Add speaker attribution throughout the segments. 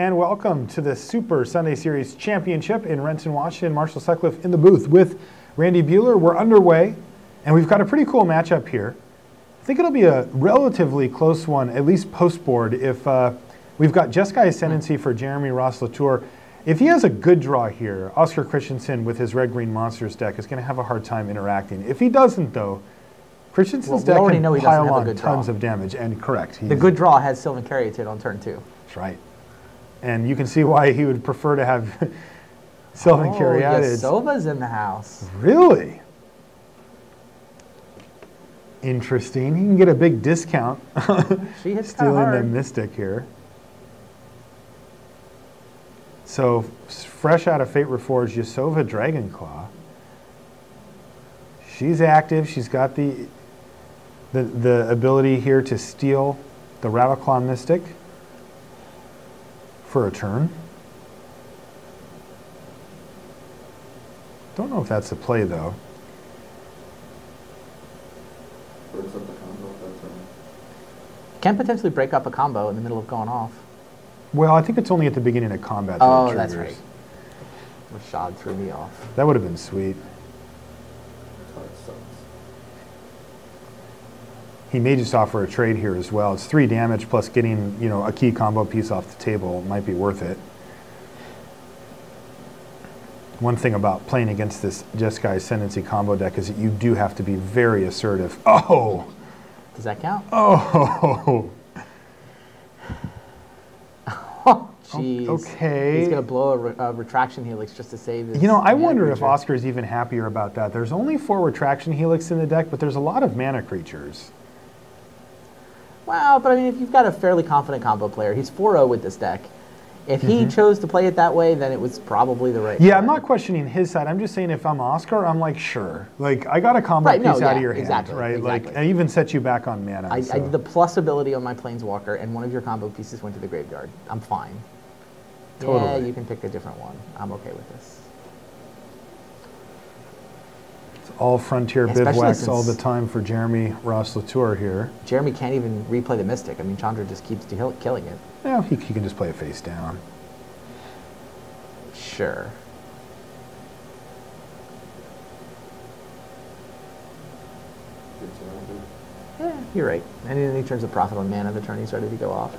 Speaker 1: and welcome to the Super Sunday Series Championship in Renton, Washington. Marshall Sutcliffe in the booth with Randy Buehler. We're underway, and we've got a pretty cool matchup here. I think it'll be a relatively close one, at least post-board, if we've got Jeskai Ascendancy for Jeremie Ross-Latour. If he has a good draw here, Oscar Christensen with his red-green monsters deck is going to have a hard time interacting. If he doesn't, though, Christensen's deck can pile on tons of damage, and correct.
Speaker 2: The good draw has Sylvan Caryatid on turn 2.
Speaker 1: That's right. And you can see why he would prefer to have Sylvan Caryatid.
Speaker 2: Yasova's in the house.
Speaker 1: Really? Interesting. He can get a big discount.
Speaker 2: She hits
Speaker 1: stealing the Mystic here. So, fresh out of Fate Reforged, Yasova Dragonclaw. She's active. She's got the ability here to steal the Rattleclaw Mystic for a turn. Don't know if that's the play, though.
Speaker 2: Can potentially break up a combo in the middle of going off.
Speaker 1: Well, I think it's only at the beginning of combat.
Speaker 2: Oh, that's right. Rashad threw me off.
Speaker 1: That would have been sweet. He may just offer a trade here as well. It's 3 damage plus getting, you know, a key combo piece off the table might be worth it. One thing about playing against this Jeskai Ascendancy combo deck is that you do have to be very assertive. Oh!
Speaker 2: Does that count?
Speaker 1: Oh!
Speaker 2: Oh, jeez.
Speaker 1: Okay.
Speaker 2: He's going to blow a Retraction Helix just to save his...
Speaker 1: You know, I wonder if Oscar's even happier about that. There's only 4 Retraction Helix in the deck, but there's a lot of mana creatures.
Speaker 2: Well, but I mean, if you've got a fairly confident combo player, he's 4-0 with this deck. If he chose to play it that way, then it was probably the right play.
Speaker 1: I'm not questioning his side. I'm just saying if I'm Oscar, I'm like, sure. Like, I got a combo piece out of your hand, right?
Speaker 2: Exactly.
Speaker 1: Like, I even set you back on mana.
Speaker 2: I did the plus ability on my Planeswalker, and one of your combo pieces went to the graveyard. I'm fine.
Speaker 1: Totally.
Speaker 2: Yeah, you can pick a different one. I'm okay with this.
Speaker 1: All Frontier bivouacs all the time for Jeremie Ross-Latour here.
Speaker 2: Jeremie can't even replay the Mystic. I mean, Chandra just keeps killing it.
Speaker 1: Yeah, he can just play it face down.
Speaker 2: Sure. Yeah, you're right. And then he turns a profit on mana the turn he's ready to go off.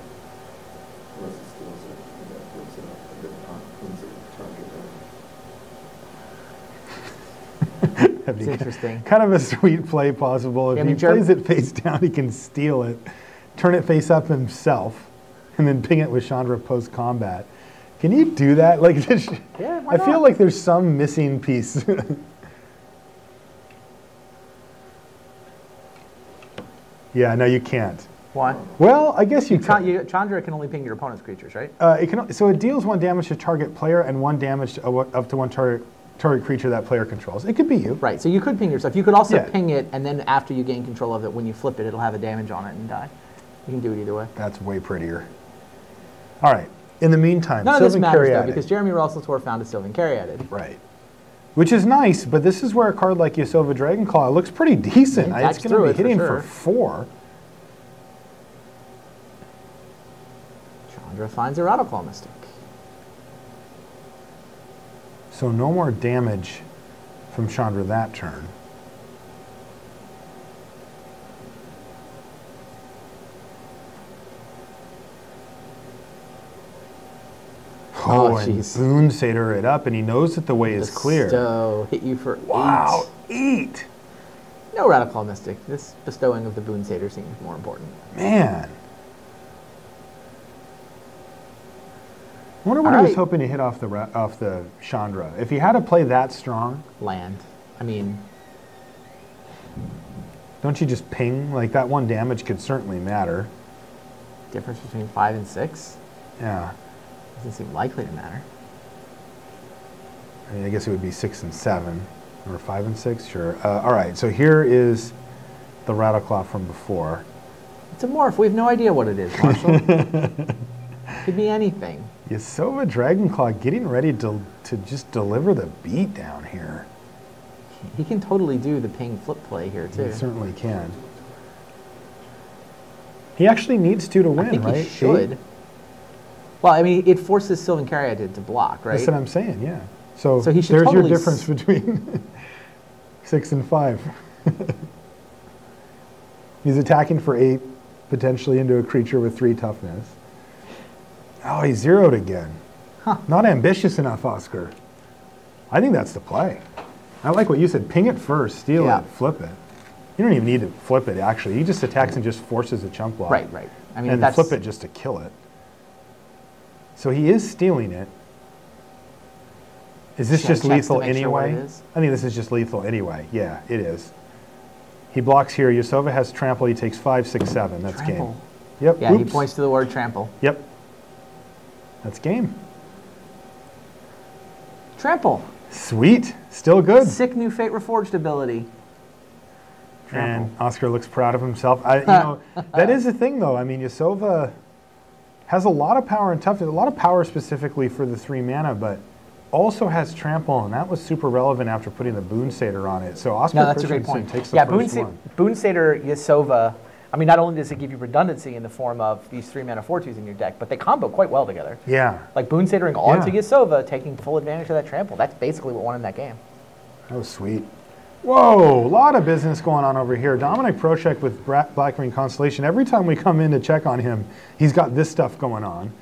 Speaker 2: It's interesting.
Speaker 1: Kind of a sweet play possible. If he plays it face down, he can steal it, turn it face up himself, and then ping it with Chandra post-combat. Can you do that? Like,
Speaker 2: yeah, why
Speaker 1: I
Speaker 2: not?
Speaker 1: feel like there's some missing piece. Yeah, no, you can't.
Speaker 2: Why?
Speaker 1: Well, I guess you can.
Speaker 2: Chandra can only ping your opponent's creatures, right?
Speaker 1: So it deals 1 damage to target player and 1 damage to, up to 1 target creature that player controls. It could be you.
Speaker 2: Right, so you could ping yourself. You could also ping it, and then after you gain control of it, when you flip it, it'll have a damage on it and die. You can do it either way.
Speaker 1: That's way prettier. All right. In the meantime,
Speaker 2: none of this matters, though, because Jeremie Ross-Latour found a Sylvan Caryatid.
Speaker 1: Right. Which is nice, but this is where a card like Yasova Dragonclaw looks pretty decent. It's going to be hitting for 4.
Speaker 2: Chandra finds a Rattleclaw Mystic.
Speaker 1: So no more damage from Chandra that turn. Oh, and Boon Satyr it up, and he knows that the way is clear.
Speaker 2: Bestow hit you for 8.
Speaker 1: Wow, 8!
Speaker 2: No Rattleclaw Mystic. This bestowing of the Boon Satyr seems more important.
Speaker 1: Man. I wonder what he was hoping to hit off the Chandra. If he had to play that strong.
Speaker 2: Land. I mean.
Speaker 1: Don't you just ping? Like, that 1 damage could certainly matter.
Speaker 2: Difference between 5 and 6?
Speaker 1: Yeah.
Speaker 2: Doesn't seem likely to matter.
Speaker 1: I mean, I guess it would be 6 and 7. Or 5 and 6? Sure. All right, so here is the Rattleclaw from before.
Speaker 2: It's a morph. We have no idea what it is, Marshall. Could be anything.
Speaker 1: Yasova Dragonclaw getting ready to just deliver the beat down here.
Speaker 2: He can totally do the ping flip play here, too.
Speaker 1: He certainly can. He actually needs to win, right?
Speaker 2: He should. Well, I mean, it forces Sylvan Caryatid to block, right?
Speaker 1: That's what I'm saying, yeah. So
Speaker 2: he should
Speaker 1: there's
Speaker 2: totally
Speaker 1: your difference between 6 and 5. He's attacking for 8, potentially into a creature with 3 toughness. Oh, he zeroed again.
Speaker 2: Huh.
Speaker 1: Not ambitious enough, Oscar. I think that's the play. I like what you said. Ping it first, steal it, flip it. You don't even need to flip it, actually. He just attacks and just forces a chunk block.
Speaker 2: Right, right. I mean,
Speaker 1: and flip it just to kill it. So he is stealing it. Is this just lethal anyway? I think this is just lethal anyway. Yeah, it is. He blocks here. Yasova has trample. He takes 5, 6, 7. That's game. Yep.
Speaker 2: Yeah, he points to the word trample.
Speaker 1: Yep. That's game.
Speaker 2: Trample.
Speaker 1: Sweet. Still good.
Speaker 2: Sick new Fate Reforged ability.
Speaker 1: Trample. And Oscar looks proud of himself. You know, that is the thing, though. I mean, Yasova has a lot of power and toughness, a lot of power specifically for the 3 mana, but also has trample, and that was super relevant after putting the Boon Satyr on it. So Oscar
Speaker 2: that's a great point.
Speaker 1: Takes the first one.
Speaker 2: Boon Satyr, Yasova, I mean, not only does it give you redundancy in the form of these 3 mana 4/2s in your deck, but they combo quite well together.
Speaker 1: Yeah.
Speaker 2: Like Boon Satyring onto Yasova, taking full advantage of that trample. That's basically what won in that game.
Speaker 1: That was sweet. Whoa, a lot of business going on over here. Dominic Prochek with Black-Green Constellation. Every time we come in to check on him, he's got this stuff going on.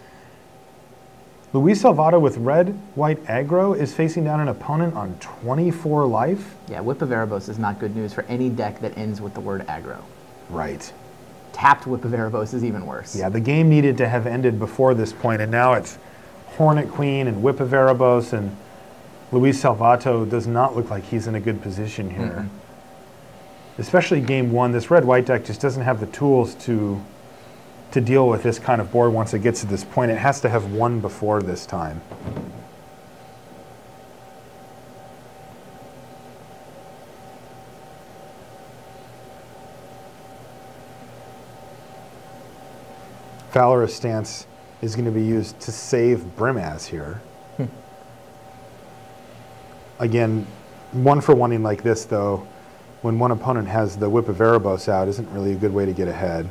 Speaker 1: Luis Salvato with red-white aggro is facing down an opponent on 24 life.
Speaker 2: Yeah, Whip of Erebos is not good news for any deck that ends with the word aggro.
Speaker 1: Right.
Speaker 2: Tapped Whip of Erebos is even worse.
Speaker 1: Yeah, the game needed to have ended before this point, and now it's Hornet Queen and Whip of Erebos, and Luis Salvato does not look like he's in a good position here. Especially game 1, this red-white deck just doesn't have the tools to deal with this kind of board once it gets to this point. It has to have won before this time. Valorous Stance is going to be used to save Brimaz here. Again, 1-for-1ing like this, though, when one opponent has the Whip of Erebos out, isn't really a good way to get ahead.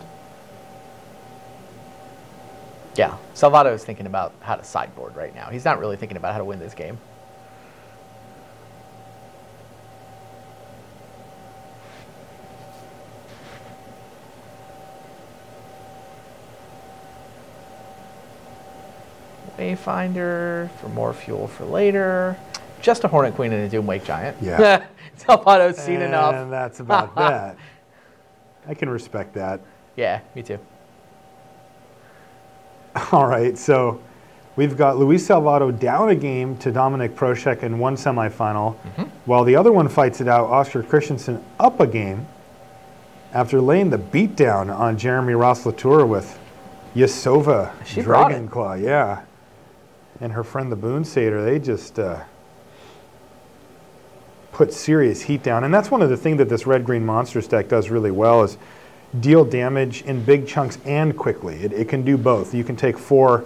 Speaker 2: Yeah, Salvato is thinking about how to sideboard right now. He's not really thinking about how to win this game. Wayfinder for more fuel for later. Just a Hornet Queen and a Doomwake Giant.
Speaker 1: Yeah.
Speaker 2: Salvato's seen enough.
Speaker 1: And that's about that. I can respect that.
Speaker 2: Yeah, me too.
Speaker 1: All right, so we've got Luis Salvato down a game to Dominic Prochek in one semifinal, while the other one fights it out, Oscar Christensen up a game after laying the beatdown on Jeremie Ross-Latour with Yasova Dragonclaw. Yeah. And her friend the Boon Satyr, they just put serious heat down. And that's one of the things that this red-green Monsters deck does really well is deal damage in big chunks and quickly. It can do both. You can take 4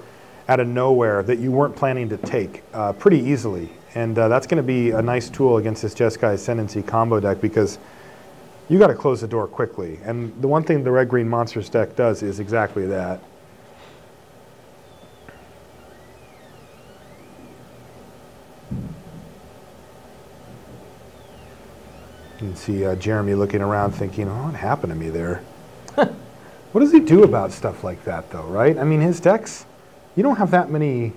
Speaker 1: out of nowhere that you weren't planning to take pretty easily. And that's going to be a nice tool against this Jeskai Ascendancy combo deck because you got to close the door quickly. And the one thing the red-green Monsters deck does is exactly that. You can see Jeremie looking around thinking, oh, what happened to me there? What does he do about stuff like that, though, right? I mean, his decks, you don't have that many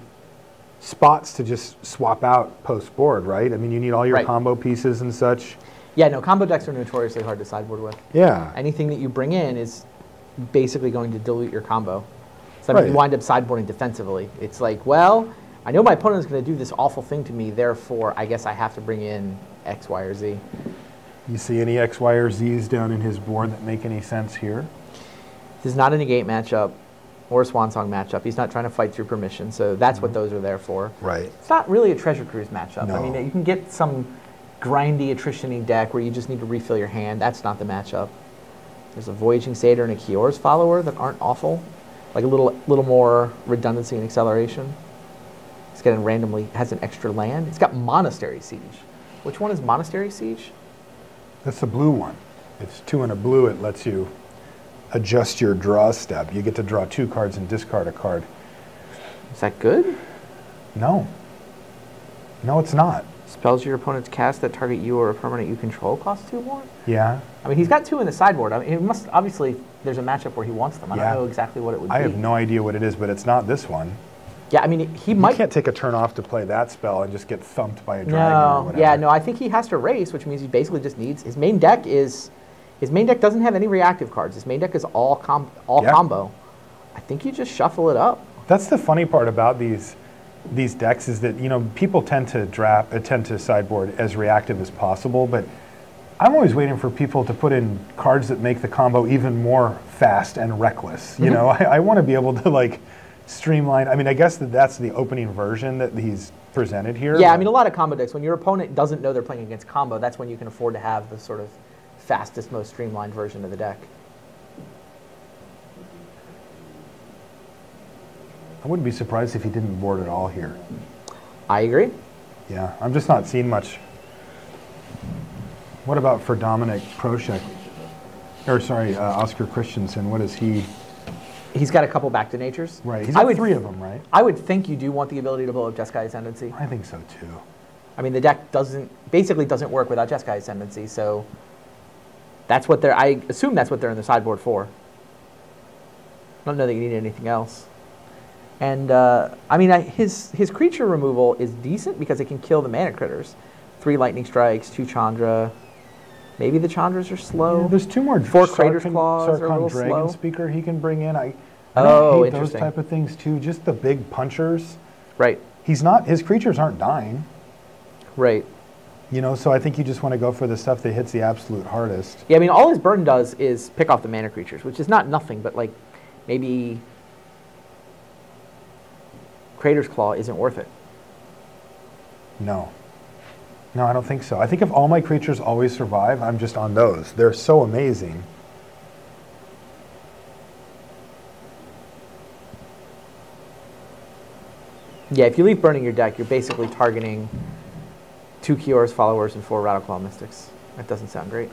Speaker 1: spots to just swap out post-board, right? I mean, you need all your combo pieces and such.
Speaker 2: Yeah, no, combo decks are notoriously hard to sideboard with.
Speaker 1: Yeah.
Speaker 2: Anything that you bring in is basically going to dilute your combo. So you wind up sideboarding defensively. It's like, well, I know my opponent is going to do this awful thing to me, therefore I guess I have to bring in X, Y, or Z.
Speaker 1: You see any X, Y, or Zs down in his board that make any sense here?
Speaker 2: This is not a negate matchup or a Swan Song matchup. He's not trying to fight through permission, so that's what those are there for.
Speaker 1: Right.
Speaker 2: It's not really a Treasure Cruise matchup.
Speaker 1: No.
Speaker 2: I mean, you can get some grindy, attrition-y deck where you just need to refill your hand. That's not the matchup. There's a Voyaging Satyr and a Kior's Follower that aren't awful. Like a little more redundancy and acceleration. It's getting randomly, has an extra land. It's got Monastery Siege. Which one is Monastery Siege?
Speaker 1: That's the blue one. It's 2 and a blue. It lets you adjust your draw step. You get to draw 2 cards and discard a card.
Speaker 2: Is that good?
Speaker 1: No. No, it's not.
Speaker 2: Spells your opponent's cast that target you or a permanent you control cost 2 more?
Speaker 1: Yeah.
Speaker 2: I mean, he's got 2 in the sideboard. I mean, it must, obviously, there's a matchup where he wants them. I don't know exactly what it would be.
Speaker 1: I have no idea what it is, but it's not this one.
Speaker 2: Yeah, I mean, he might...
Speaker 1: You can't take a turn off to play that spell and just get thumped by a dragon or whatever.
Speaker 2: Yeah, no, I think he has to race, which means he basically just needs... His main deck doesn't have any reactive cards. His main deck is all combo. I think you just shuffle it up.
Speaker 1: That's the funny part about these decks is that, you know, people tend to sideboard as reactive as possible, but I'm always waiting for people to put in cards that make the combo even more fast and reckless. You know, I want to be able to, like, streamline. I mean, I guess that's the opening version that he's presented here.
Speaker 2: Yeah, I mean, a lot of combo decks, when your opponent doesn't know they're playing against combo, that's when you can afford to have the sort of fastest, most streamlined version of the deck.
Speaker 1: I wouldn't be surprised if he didn't board at all here.
Speaker 2: I agree.
Speaker 1: Yeah, I'm just not seeing much. What about for Dominic Proshek? Or sorry, Oscar Christensen, what is he?
Speaker 2: He's got a couple back to natures.
Speaker 1: Right, he's got 3 of them, right?
Speaker 2: I would think you do want the ability to blow up Jeskai Ascendancy.
Speaker 1: I think so too.
Speaker 2: I mean, the deck basically doesn't work without Jeskai Ascendancy, so that's what I assume that's what they're in the sideboard for. I don't know that you need anything else. And, I mean, his creature removal is decent because it can kill the mana critters. 3 lightning strikes, 2 Chandra. Maybe the Chandras are slow.
Speaker 1: Yeah, there's 2 more
Speaker 2: 4 Crater's Claws are a little
Speaker 1: Dragon
Speaker 2: slow.
Speaker 1: Speaker he can bring in. I don't hate those
Speaker 2: interesting.
Speaker 1: type of things too. Just the big punchers.
Speaker 2: Right.
Speaker 1: His creatures aren't dying.
Speaker 2: Right.
Speaker 1: You know, so I think you just want to go for the stuff that hits the absolute hardest.
Speaker 2: Yeah, I mean, all his burn does is pick off the mana creatures, which is not nothing, but, like, maybe Crater's Claw isn't worth it.
Speaker 1: No. No, I don't think so. I think if all my creatures always survive, I'm just on those. They're so amazing.
Speaker 2: Yeah, if you leave burning your deck, you're basically targeting 2 Kior's Followers and 4 Rattleclaw Mystics. That doesn't sound great.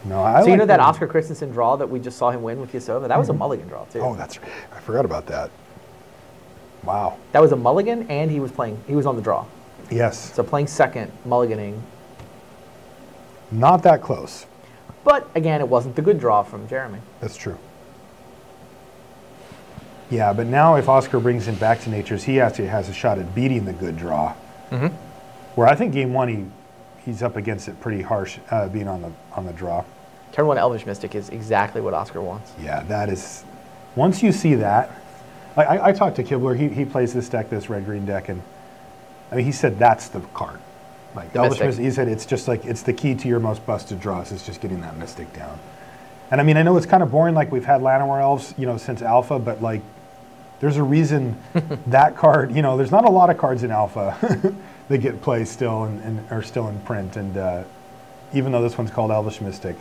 Speaker 1: No, I
Speaker 2: so you
Speaker 1: like
Speaker 2: know that
Speaker 1: them.
Speaker 2: Oscar Christensen draw that we just saw him win with Yasova? That was a mulligan draw, too.
Speaker 1: Oh, that's right. I forgot about that. Wow.
Speaker 2: That was a mulligan, and he was on the draw.
Speaker 1: Yes.
Speaker 2: So playing second, mulliganing.
Speaker 1: Not that close.
Speaker 2: But, again, it wasn't the good draw from Jeremie.
Speaker 1: That's true. Yeah, but now if Oscar brings him back to natures, he actually has a shot at beating the good draw. Where I think game 1 he's up against it pretty harsh, being on the draw.
Speaker 2: Turn 1 Elvish Mystic is exactly what Oscar wants.
Speaker 1: Yeah, that is. Once you see that, I talked to Kibler. He plays this deck, this red-green deck, and I mean, he said that's the card. Like Elvish Mystic, he said it's just like it's the key to your most busted draws. It's just getting that Mystic down. And I mean, I know it's kind of boring. Like we've had Llanowar Elves, you know, since Alpha, but like there's a reason that card. You know, there's not a lot of cards in Alpha that get played still and are still in print. And even though this one's called Elvish Mystic,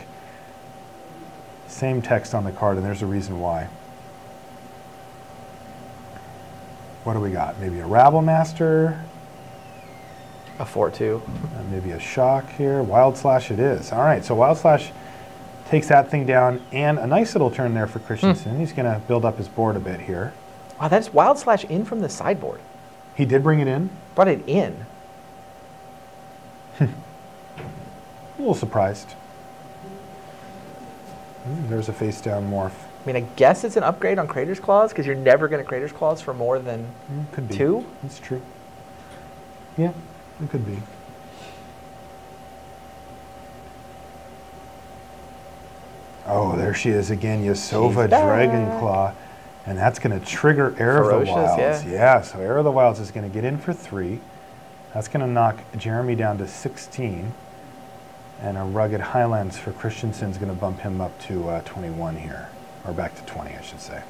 Speaker 1: same text on the card, and there's a reason why. What do we got? Maybe a Rabble Master.
Speaker 2: A 4/2.
Speaker 1: Maybe a Shock here. Wild Slash it is. All right, so Wild Slash takes that thing down, and a nice little turn there for Christensen. He's going to build up his board a bit here.
Speaker 2: Wow, that's Wild Slash in from the sideboard.
Speaker 1: He did bring it in.
Speaker 2: Brought it in.
Speaker 1: A little surprised. There's a face-down morph.
Speaker 2: I mean, I guess it's an upgrade on Crater's Claws, because you're never going to Crater's Claws for more than
Speaker 1: Could be.
Speaker 2: 2.
Speaker 1: That's true. Yeah, it could be. Oh, there she is again, Yasova Dragonclaw. And that's going to trigger Heir of the Wilds. Yeah, so Heir of the Wilds is going to get in for 3. That's going to knock Jeremie down to 16. And a Rugged Highlands for Christensen is going to bump him up to 21 here. Or back to 20, I should say.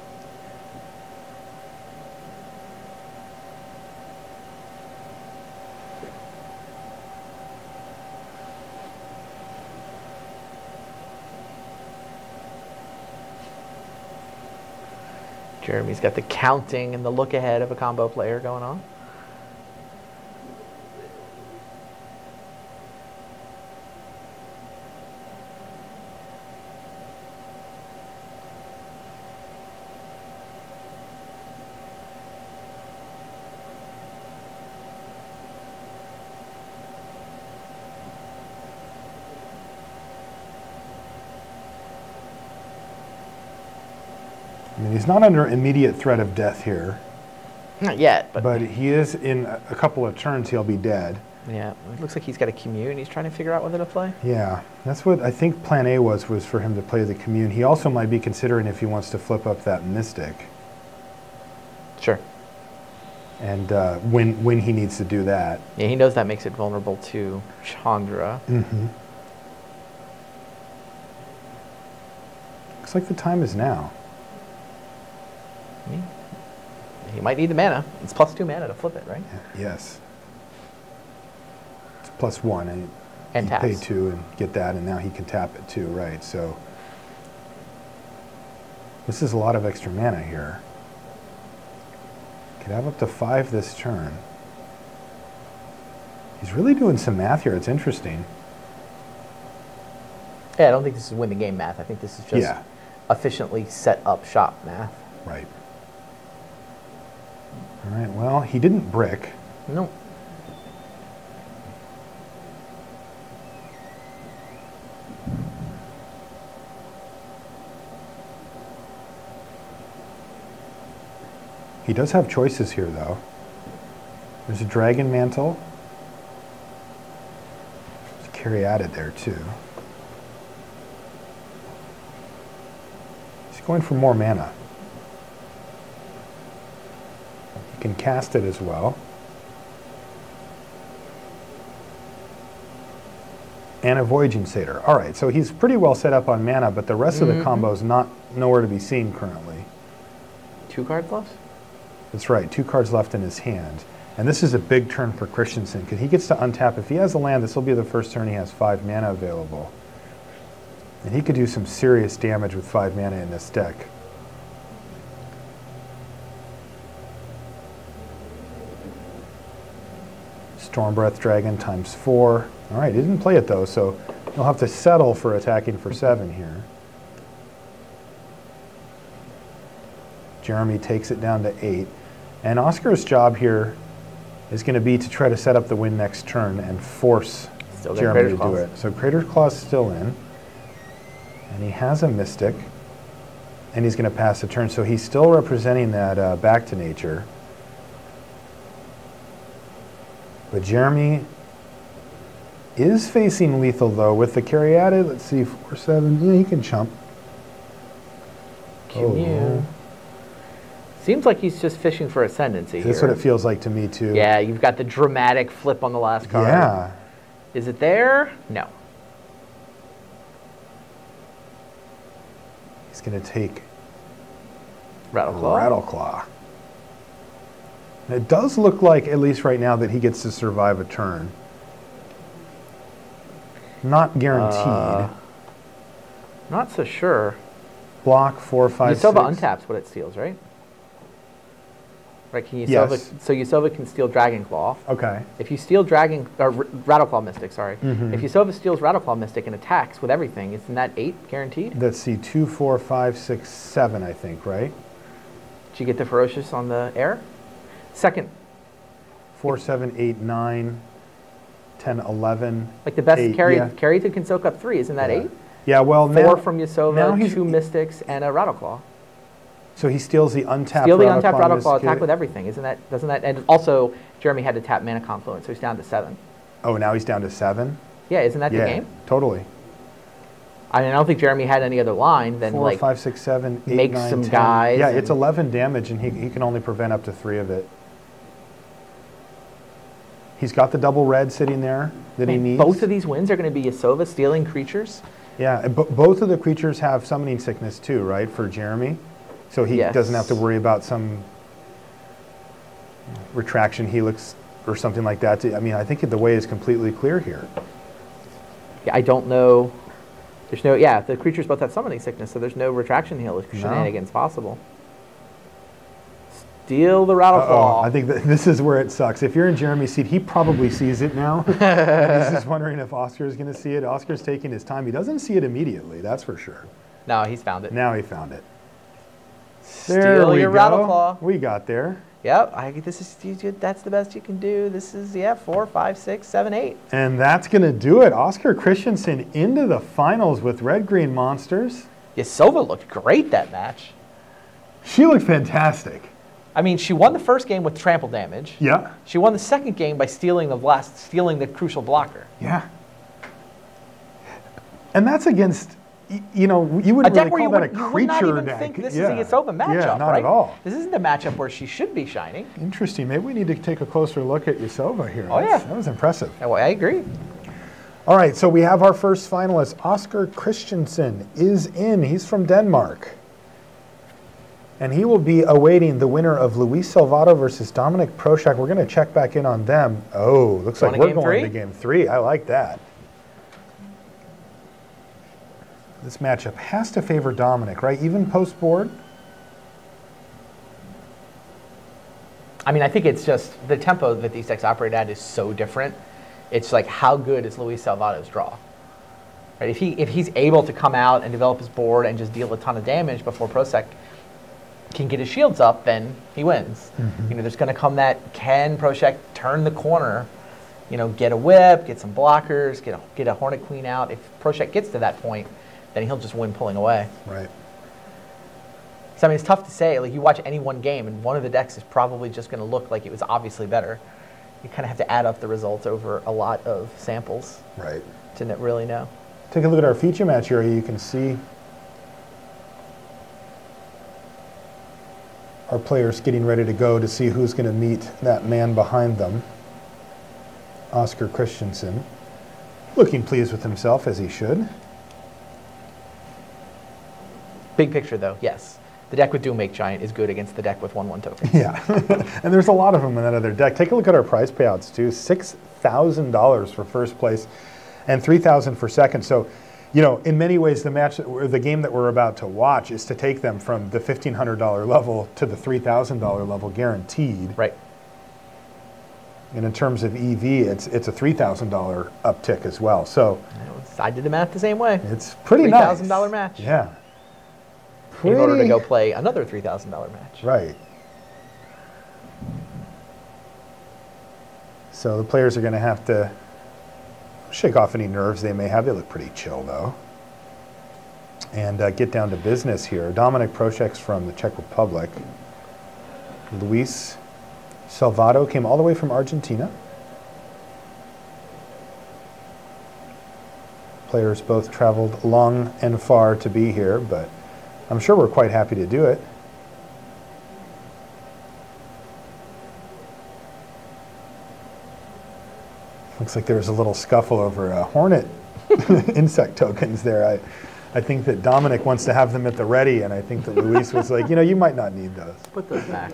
Speaker 2: Jeremie's got the counting and the look ahead of a combo player going on.
Speaker 1: I mean, he's not under immediate threat of death here.
Speaker 2: Not yet,
Speaker 1: but he is in a couple of turns, he'll be dead.
Speaker 2: Yeah, it looks like he's got a commune. He's trying to figure out whether to play.
Speaker 1: Yeah, that's what I think plan A was for him to play the commune. He also might be considering if he wants to flip up that mystic.
Speaker 2: Sure.
Speaker 1: And when he needs to do that.
Speaker 2: Yeah, he knows that makes it vulnerable to Chandra.
Speaker 1: Mm-hmm. Looks like the time is now.
Speaker 2: He might need the mana. It's +2 mana to flip it, right?
Speaker 1: Yes. It's +1, and
Speaker 2: he
Speaker 1: pay 2 and get that, and now he can tap it too, right? So this is a lot of extra mana here. Could have up to 5 this turn. He's really doing some math here. It's interesting.
Speaker 2: Yeah, I don't think this is win the game math. I think this is just efficiently set up shop math.
Speaker 1: Right. All right, well, he didn't brick.
Speaker 2: No.
Speaker 1: He does have choices here, though. There's a Dragon Mantle. There's a Caryatid there, too. He's going for more mana. He can cast it as well. And a Voyaging Satyr. All right, so he's pretty well set up on mana, but the rest of the combo is nowhere to be seen currently.
Speaker 2: 2 cards left?
Speaker 1: That's right, 2 cards left in his hand. And this is a big turn for Christensen, because he gets to untap. If he has a land, this will be the first turn he has 5 mana available. And he could do some serious damage with 5 mana in this deck. Stormbreath Dragon ×4. All right, he didn't play it though, so he'll have to settle for attacking for 7 here. Jeremie takes it down to 8. And Oscar's job here is going to be to try to set up the win next turn and force Jeremie to do it. So Crater's Claw's still in. And he has a Mystic. And he's going to pass the turn. So he's still representing that back to nature. But Jeremie is facing lethal, though, with the Caryatid. Let's see, 4/7. Yeah, he can chump.
Speaker 2: Commune. Seems like he's just fishing for Ascendancy here.
Speaker 1: That's what it feels like to me, too.
Speaker 2: Yeah, you've got the dramatic flip on the last card.
Speaker 1: Yeah.
Speaker 2: Is it there? No.
Speaker 1: He's going to take
Speaker 2: Rattleclaw.
Speaker 1: Rattleclaw. It does look like, at least right now, that he gets to survive a turn. Not guaranteed.
Speaker 2: Not so sure.
Speaker 1: Block 4, 5, 6.
Speaker 2: Yasova untaps what it steals, right? Right? Can Yasova,
Speaker 1: Yes.
Speaker 2: So Yasova can steal Dragonclaw.
Speaker 1: Okay.
Speaker 2: If you steal Rattleclaw Mystic, sorry. If Yasova steals Rattleclaw Mystic and attacks with everything, isn't that 8 guaranteed?
Speaker 1: Let's see, 2, 4, 5, 6, 7, I think, right?
Speaker 2: Did you get the Ferocious on the air? Second.
Speaker 1: 4, 7, 8, 9, 10, 11.
Speaker 2: Like the best
Speaker 1: 8,
Speaker 2: Caryatid can soak up 3, isn't that 8?
Speaker 1: Yeah, well,
Speaker 2: 4 from Yasova,
Speaker 1: now
Speaker 2: 2 Mystics, and a Rattleclaw.
Speaker 1: So he steals the untapped
Speaker 2: Steal the untapped Rattleclaw,
Speaker 1: Mystic.
Speaker 2: attack with everything. Doesn't that, and also Jeremie had to tap Mana Confluence, so he's down to 7.
Speaker 1: Oh, now he's down to 7?
Speaker 2: Yeah, isn't that the game?
Speaker 1: Totally.
Speaker 2: I mean, I don't think Jeremie had any other line than
Speaker 1: 4,
Speaker 2: like
Speaker 1: 5, 6, 7, 8,
Speaker 2: make
Speaker 1: 9,
Speaker 2: some
Speaker 1: 10.
Speaker 2: guys.
Speaker 1: Yeah, it's 11 damage, and he can only prevent up to 3 of it. He's got the double red sitting there that he needs.
Speaker 2: Both of these wins are going to be Yasova stealing creatures.
Speaker 1: Yeah, both of the creatures have summoning sickness too, right, for Jeremie? So he doesn't have to worry about some retraction helix or something like that. I mean, I think the way is completely clear here.
Speaker 2: Yeah, I don't know. There's no, yeah, the creatures both have summoning sickness, so there's no retraction helix shenanigans possible. Steal the Rattleclaw.
Speaker 1: I think this is where it sucks. If you're in Jeremie's seat, he probably sees it now. He's just wondering if Oscar is going to see it. Oscar's taking his time. He doesn't see it immediately, that's for sure.
Speaker 2: No, he's found it.
Speaker 1: Now he found it.
Speaker 2: Steal your Rattleclaw.
Speaker 1: We got there.
Speaker 2: Yep, that's the best you can do. This is, 4, 5, 6, 7, 8.
Speaker 1: And that's going to do it. Oscar Christensen into the finals with Red Green Monsters.
Speaker 2: Yasova looked great that match.
Speaker 1: She looked fantastic.
Speaker 2: I mean, she won the first game with trample damage.
Speaker 1: Yeah.
Speaker 2: She won the second game by stealing the crucial blocker.
Speaker 1: Yeah. And that's against, you know, you wouldn't really call that a creature deck.
Speaker 2: You would not even think this is a Yasova matchup,
Speaker 1: yeah, not
Speaker 2: right?
Speaker 1: at all.
Speaker 2: This isn't the matchup where she should be shining.
Speaker 1: Interesting. Maybe we need to take a closer look at Yasova here.
Speaker 2: Oh, yeah.
Speaker 1: That was impressive.
Speaker 2: Well, I agree.
Speaker 1: All right, so we have our first finalist. Oscar Christensen is in. He's from Denmark. And he will be awaiting the winner of Luis Salvato versus Dominic Proshak. We're going to check back in on them. Oh, looks like we're going to game 3. I like that. This matchup has to favor Dominic, right? Even post-board?
Speaker 2: I mean, I think it's just the tempo that these decks operate at is so different. It's like, how good is Luis Salvato's draw? Right? If he's able to come out and develop his board and just deal a ton of damage before Proshak can get his shields up, then he wins.
Speaker 1: Mm-hmm.
Speaker 2: You know, there's going to come that, can Proshak turn the corner, you know, get a whip, get some blockers, get a Hornet Queen out. If Proshak gets to that point, then he'll just win pulling away.
Speaker 1: Right.
Speaker 2: So I mean, it's tough to say. Like, you watch any one game, and one of the decks is probably just going to look like it was obviously better. You kind of have to add up the results over a lot of samples,
Speaker 1: right,
Speaker 2: to really know.
Speaker 1: Take a look at our feature match area. You can see our players getting ready to go to see who's going to meet that man behind them, Oscar Christensen, looking pleased with himself, as he should.
Speaker 2: Big picture, though, yes. The deck with Doom-Make Giant is good against the deck with 1/1 tokens.
Speaker 1: Yeah, and there's a lot of them in that other deck. Take a look at our prize payouts, too. $6,000 for first place and $3,000 for second. So, you know, in many ways, the game that we're about to watch is to take them from the $1,500 level to the $3,000 level, guaranteed.
Speaker 2: Right.
Speaker 1: And in terms of EV, it's a $3,000 uptick as well. So
Speaker 2: I did the math the same way.
Speaker 1: It's pretty nice.
Speaker 2: $3,000 match.
Speaker 1: Yeah.
Speaker 2: In order to go play another $3,000 match.
Speaker 1: Right. So the players are going to have to shake off any nerves they may have. They look pretty chill, though. And get down to business here. Dominic Proshak's from the Czech Republic. Luis Salvato came all the way from Argentina. Players both traveled long and far to be here, but I'm sure we're quite happy to do it. Looks like there was a little scuffle over Hornet insect tokens there. I think that Dominic wants to have them at the ready, and I think that Luis was like, you know, you might not need those.
Speaker 2: Put those back.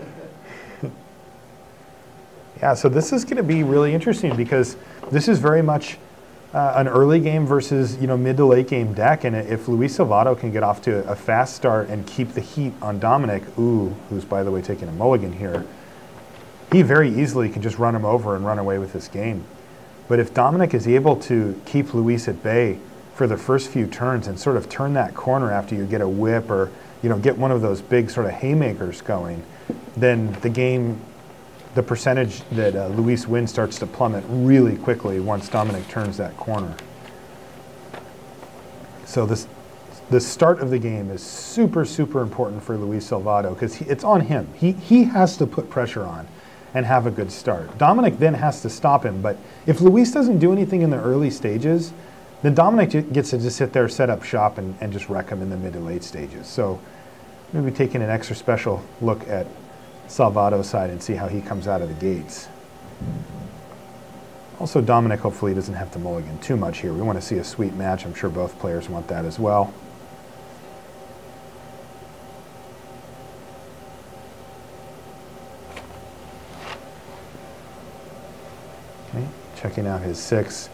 Speaker 1: Yeah, so this is going to be really interesting because this is very much an early game versus, you know, mid to late game deck, and if Luis Salvato can get off to a fast start and keep the heat on Dominic, who's by the way taking a mulligan here, he very easily can just run him over and run away with this game. But if Dominic is able to keep Luis at bay for the first few turns and sort of turn that corner after you get a whip or, you know, get one of those big sort of haymakers going, then the game, the percentage that Luis wins starts to plummet really quickly once Dominic turns that corner. So the start of the game is super, super important for Luis Salvato because it's on him. He has to put pressure on and have a good start. Dominic then has to stop him, but if Luis doesn't do anything in the early stages, then Dominic gets to just sit there, set up shop, and just wreck him in the mid to late stages. So maybe taking an extra special look at Salvato's side and see how he comes out of the gates. Also, Dominic hopefully doesn't have to mulligan too much here. We want to see a sweet match. I'm sure both players want that as well. Okay, checking out his 6.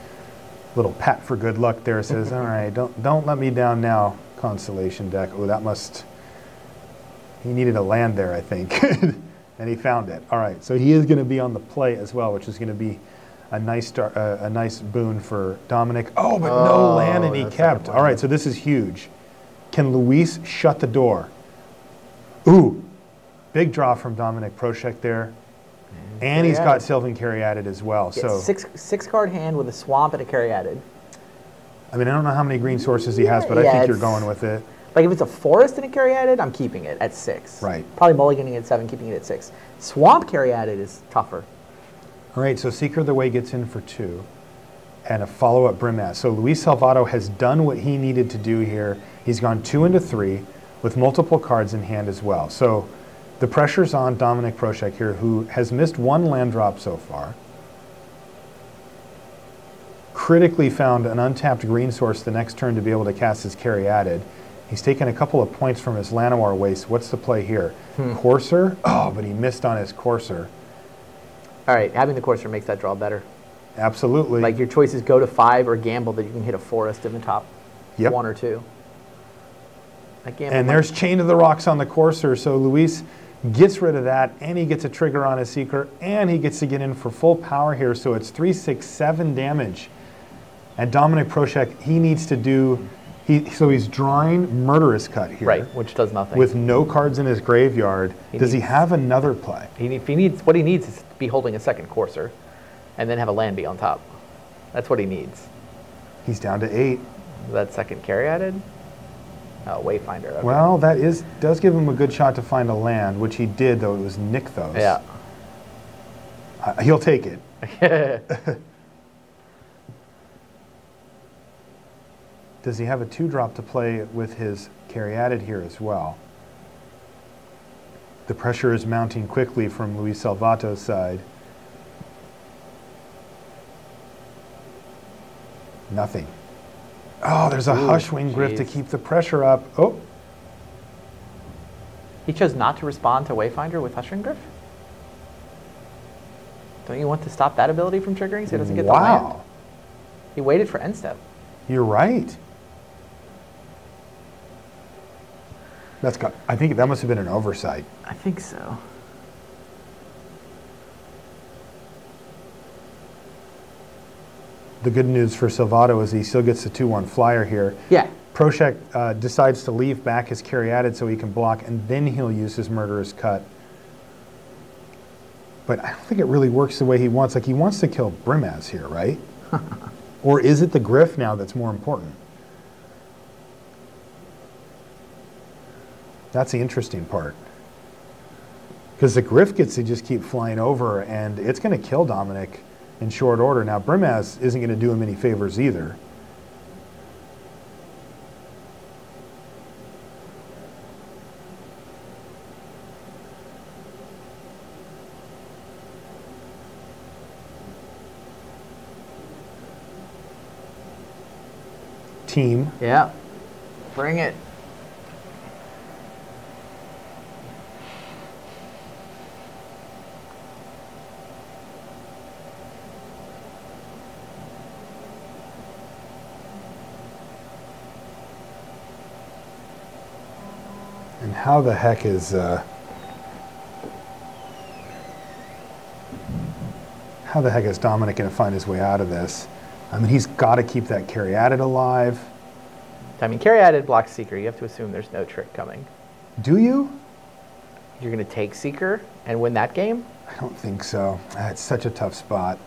Speaker 1: Little pat for good luck there. Says, all right, don't let me down now, Constellation deck. Oh, that must... He needed a land there, I think, and he found it. All right, so he is going to be on the play as well, which is going to be a nice start, a nice boon for Dominic. Oh, but no land, and he kept. All right, so this is huge. Can Luis shut the door? Ooh, big draw from Dominic Proshak there, and he's got Sylvan Caryatid as well. So
Speaker 2: six card hand with a swamp and a Caryatid.
Speaker 1: I mean, I don't know how many green sources he has, but I think you're going with it.
Speaker 2: Like if it's a forest and a Caryatid, I'm keeping it at 6.
Speaker 1: Right.
Speaker 2: Probably mulliganing it at 7, keeping it at 6. Swamp Caryatid is tougher.
Speaker 1: All right, so Seeker of the Way gets in for 2. And a follow-up Brimaz. So Luis Salvato has done what he needed to do here. He's gone 2 into 3 with multiple cards in hand as well. So the pressure's on Dominik Prošek here, who has missed 1 land drop so far. Critically found an untapped green source the next turn to be able to cast his Caryatid. He's taken a couple of points from his Llanowar waste. What's the play here? Courser? Oh, but he missed on his Courser.
Speaker 2: All right, having the Courser makes that draw better.
Speaker 1: Absolutely.
Speaker 2: Like your choices go to 5 or gamble that you can hit a forest in the top 1 or 2.
Speaker 1: And there's Chain of the Rocks on the Courser, so Luis gets rid of that, and he gets a trigger on his Seeker, and he gets to get in for full power here, so it's 3, 6, 7 damage. And Dominik Prošek, he needs to do, so he's drawing Murderous Cut here.
Speaker 2: Right, which does nothing.
Speaker 1: With no cards in his graveyard. Does he have another play?
Speaker 2: What he needs is to be holding a second Courser, and then have a land be on top. That's what he needs.
Speaker 1: He's down to 8.
Speaker 2: That second Caryatid? Oh, Wayfinder. Okay.
Speaker 1: Well, that does give him a good shot to find a land, which he did, though it was Nykthos.
Speaker 2: Yeah.
Speaker 1: He'll take it. Does he have a 2-drop to play with his Caryatid here as well? The pressure is mounting quickly from Luis Salvato's side. Nothing. Oh, there's a Hushwing Gryff to keep the pressure up. Oh.
Speaker 2: He chose not to respond to Wayfinder with Hushwing Gryff? Don't you want to stop that ability from triggering so he doesn't get the land? He waited for end step.
Speaker 1: You're right. I think that must have been an oversight.
Speaker 2: I think so.
Speaker 1: The good news for Salvato is he still gets the 2-1 flyer here.
Speaker 2: Yeah.
Speaker 1: Prošek decides to leave back his Caryatid so he can block, and then he'll use his Murderous Cut. But I don't think it really works the way he wants. Like, he wants to kill Brimaz here, right? Or is it the Gryff now that's more important? That's the interesting part. Because the Gryff gets to just keep flying over, and it's going to kill Dominik in short order. Now, Brimaz isn't going to do him any favors either. Team.
Speaker 2: Yeah. Bring it.
Speaker 1: And how the heck is Dominik going to find his way out of this? I mean, he's got to keep that Caryatid alive.
Speaker 2: I mean, Caryatid blocks Seeker. You have to assume there's no trick coming.
Speaker 1: Do you?
Speaker 2: You're going to take Seeker and win that game?
Speaker 1: I don't think so. It's such a tough spot.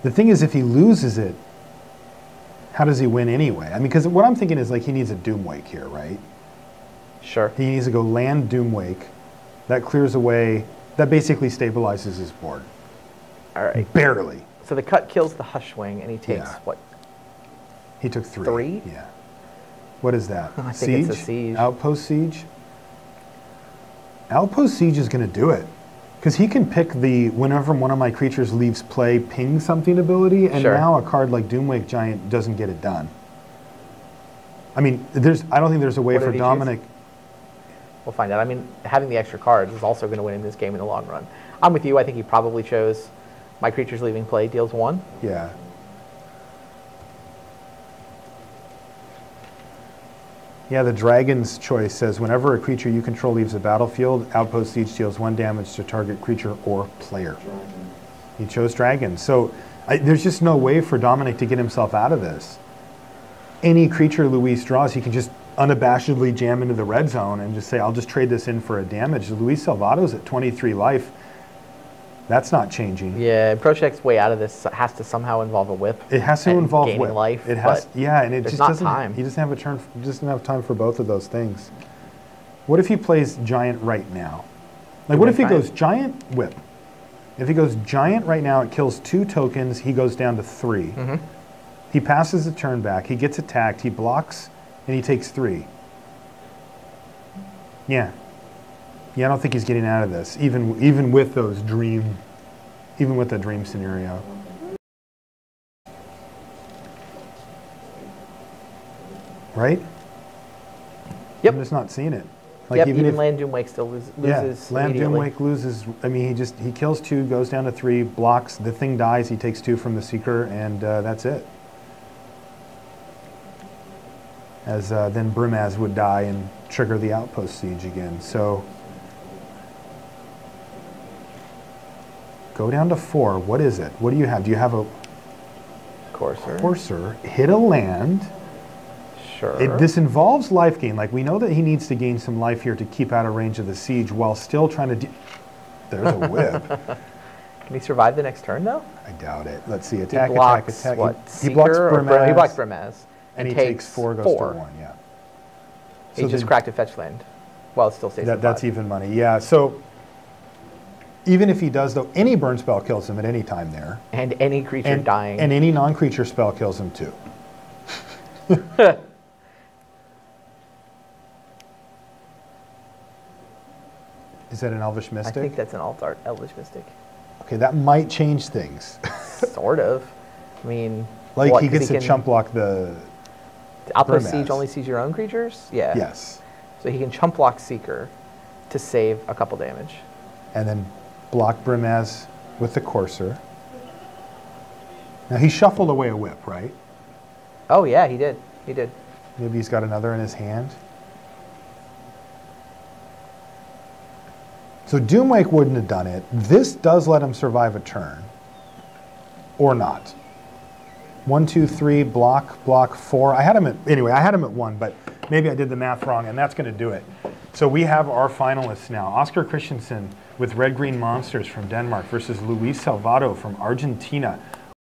Speaker 1: The thing is, if he loses it, how does he win anyway? I mean, because what I'm thinking is, like, he needs a Doomwake here, right?
Speaker 2: Sure.
Speaker 1: He needs to go land Doomwake. That clears away, that basically stabilizes his board.
Speaker 2: All right.
Speaker 1: Barely.
Speaker 2: So the cut kills the Hushwing, and he takes, what?
Speaker 1: He took 3.
Speaker 2: 3?
Speaker 1: Yeah. What is that?
Speaker 2: I think it's a siege.
Speaker 1: Outpost Siege? Outpost Siege is going to do it. Because he can pick the whenever one of my creatures leaves play, ping something ability, and now a card like Doomwake Giant doesn't get it done. I mean, I don't think there's a way for Dominik.
Speaker 2: We'll find out. I mean, having the extra cards is also going to win in this game in the long run. I'm with you. I think he probably chose my creatures leaving play deals 1.
Speaker 1: Yeah. Yeah, the Dragon's Choice says whenever a creature you control leaves the battlefield, Outpost Siege deals 1 damage to target creature or player. He chose Dragon. So there's just no way for Dominik to get himself out of this. Any creature Luis draws, he can just unabashedly jam into the red zone and just say, I'll just trade this in for a damage. Luis Salvato's at 23 life. That's not changing.
Speaker 2: Yeah, Procheck's way out of this has to somehow involve a whip.
Speaker 1: It has to involve
Speaker 2: gaining
Speaker 1: whip.
Speaker 2: life.
Speaker 1: It has, yeah, and it
Speaker 2: there's
Speaker 1: just
Speaker 2: not
Speaker 1: doesn't.
Speaker 2: time.
Speaker 1: He doesn't have a turn. He doesn't have time for both of those things. What if he plays giant right now? Like, what if he goes giant whip? If he goes giant right now, it kills 2 tokens. He goes down to 3.
Speaker 2: Mm-hmm.
Speaker 1: He passes the turn back. He gets attacked. He blocks, and he takes 3. Yeah. Yeah, I don't think he's getting out of this, even with those dream, even with the dream scenario. Right?
Speaker 2: Yep.
Speaker 1: I'm just not seeing it. Like,
Speaker 2: Yep,
Speaker 1: even if
Speaker 2: Land Doomwake still loses
Speaker 1: Land
Speaker 2: immediately.
Speaker 1: Doomwake loses. I mean, he kills 2, goes down to 3, blocks. The thing dies. He takes 2 from the Seeker, and that's it. As then Brimaz would die and trigger the Outpost Siege again. So go down to 4. What is it? What do you have? Do you have a Courser? Hit a land.
Speaker 2: Sure.
Speaker 1: This involves life gain. Like, we know that he needs to gain some life here to keep out of range of the siege while still trying to. There's a whip.
Speaker 2: Can he survive the next turn though?
Speaker 1: I doubt it. Let's see. Attack,
Speaker 2: he blocks,
Speaker 1: attack.
Speaker 2: What,
Speaker 1: He blocks Brimaz.
Speaker 2: He blocks Brimaz.
Speaker 1: And he takes 4, goes to 1. Yeah.
Speaker 2: He
Speaker 1: So
Speaker 2: just
Speaker 1: then-
Speaker 2: cracked a fetch land. Well, it still stays.
Speaker 1: That's even money. Yeah. So even if he does, though, any burn spell kills him at any time there.
Speaker 2: And any creature dying.
Speaker 1: And any non-creature spell kills him too. Is that an Elvish
Speaker 2: I
Speaker 1: Mystic?
Speaker 2: think that's an alt-art Elvish Mystic.
Speaker 1: Okay, that might change things.
Speaker 2: Sort of. I mean,
Speaker 1: Like,
Speaker 2: what,
Speaker 1: he
Speaker 2: 'cause
Speaker 1: gets to chump block the
Speaker 2: Outpost
Speaker 1: Brimaz.
Speaker 2: Siege only sees your own creatures? Yeah.
Speaker 1: Yes.
Speaker 2: So he can chump block Seeker to save a couple damage.
Speaker 1: And then block Brimaz with the Courser. Now, he shuffled away a whip, right?
Speaker 2: Oh yeah, he did. He did.
Speaker 1: Maybe he's got another in his hand. So Doomwake wouldn't have done it. This does let him survive a turn. Or not. 1, 2, 3, block, 4. I had him at 1, but maybe I did the math wrong, and that's going to do it. So we have our finalists now. Oscar Christensen with Red Green Monsters from Denmark versus Luis Salvato from Argentina.